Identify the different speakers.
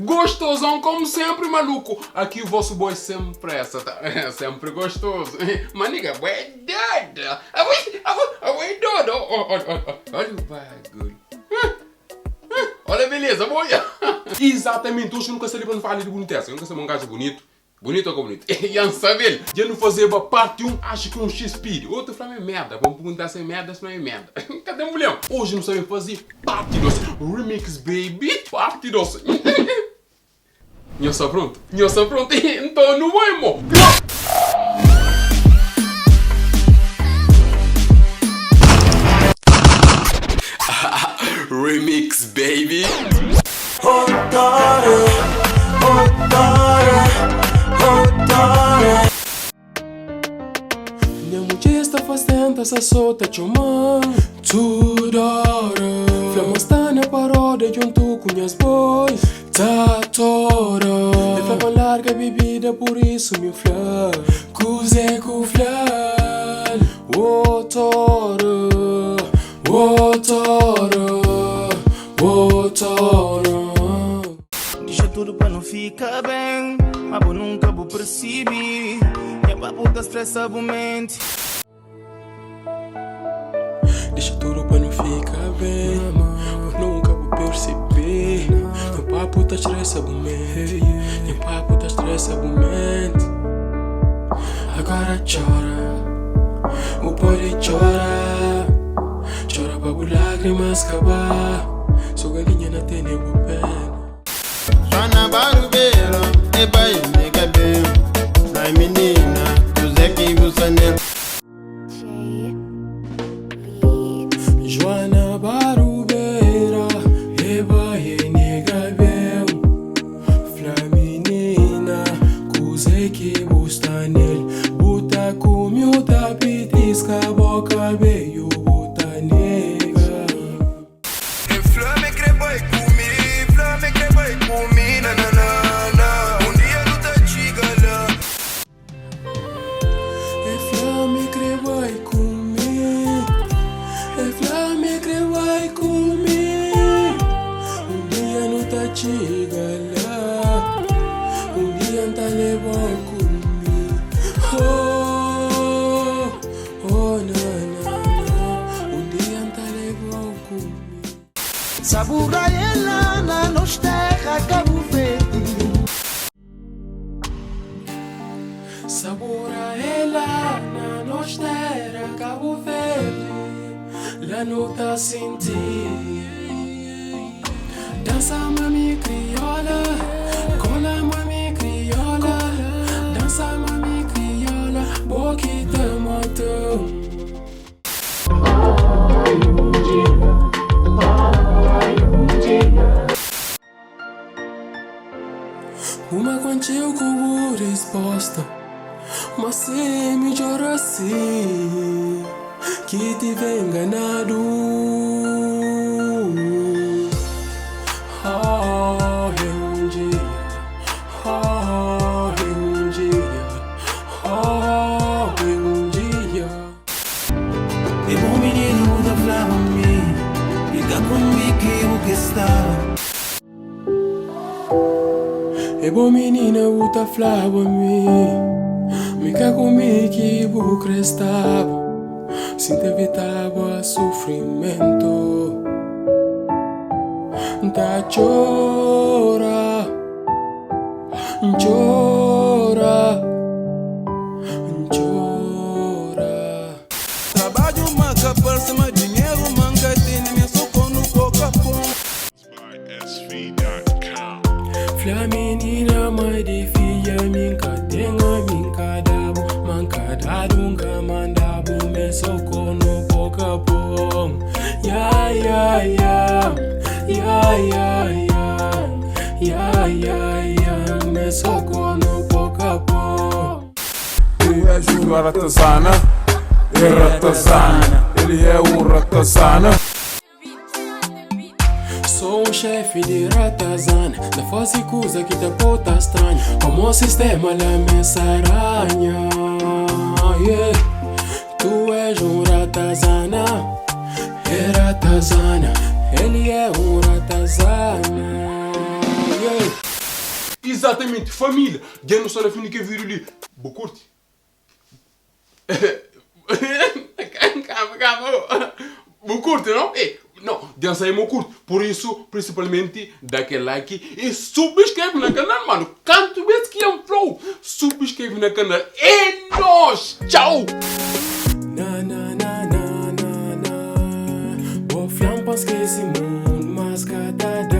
Speaker 1: Gostosão como sempre, maluco. Aqui o vosso boy sempre essa, tá? É sempre gostoso. Maniga, ué, doido. Olha o bagulho. Olha a beleza, boia. Exatamente, hoje eu nunca sei para falar de boniteza. Eu nunca sei um gajo bonito. Bonito ou bonito? E não sabe, já não fazer parte 1, acho que um X-Speed. Outro fala é merda. Vamos perguntar se é merda, se não é merda. Cadê a mulher? Hoje não sabe fazer parte 2. Remix, baby. Parte 2. Eu sou pronto. Então não vou, irmão. Remix, baby. Minha mulher está fazendo essa solta chumão. Toda hora Flama está na paródia junto com as boys. Tá toda de Flama larga bebida, por isso me flá Cuse com flá Outora
Speaker 2: Deixa tudo pra não ficar bem, mas eu nunca vou perceber. E a papo da estressa a mente.
Speaker 1: Deixa tudo pra não ficar bem, eu nunca vou perceber. Meu papo tá estressa a mente, meu papo tá estressa a mente. Agora chora, o pode chorar. Chora babu lágrimas acabar. Sou galinha na tênia o pé.
Speaker 3: Ana Barubeira, e vai me cabelo. Ai menina, tu Zé que usa nele.
Speaker 1: Joana Barubeira, e vai me cabelo. Flaminina, cuse que busta nele. Buta comiu da pitisca, boca veio buta nega.
Speaker 2: Flame creba e comi, flame creba e comi, na na na na. Dia não tá chegando.
Speaker 1: Flame creba e comi, flame creba e comi. Dia não tá chegando, dia não tá levando comi. Oh, na, dia não tá levando comi.
Speaker 2: Sabura ela na nos terra Cabo Verde.
Speaker 1: Sabora ela na nossa terra Cabo Verde. Lá não tá sentindo. Dança mami crioula, cola mami crioula. Dança mami crioula, boquita matão. Uma contigo com resposta, mas se me chora assim, que te vem enganado. Um dia, um dia, um dia.
Speaker 2: E bom menino da flama me, fica comigo que está.
Speaker 1: E bom menina, uta flava me quer comigo que vou crestava, sem te evitava sofrimento. Tá chora, chora, chora.
Speaker 2: Trabalho manca, parça, mas dinheiro manca. Tem minha soco no coca-pão.
Speaker 1: Fla menina, mãe de filha, minca tenha, minca dabo, manca dadunga, mandabo, me soco no coca-pão. Ya, ya, ya, ya, ya, ya, ya, ya, me soco no coca-pão.
Speaker 4: Ele é Júnior Ratazana, ratazana, ele é ratazana.
Speaker 1: Sou um chefe de ratazana, da fase coisa que te pota estranha. Como o sistema da mesa aranha. Yeah. Tu és ratazana, ratazana. Ele é ratazana. Yeah. Exatamente, família. Já não só na fim que viro ali. Boa curte. Calma. Boa curte, não? Não, dança é meu curto. Por isso, principalmente, dá aquele like e subscreve no canal, mano. Quanto vezes que é um flow, subscreve no canal. É nóis! Tchau!
Speaker 5: Vou flampas que esse mundo mascada.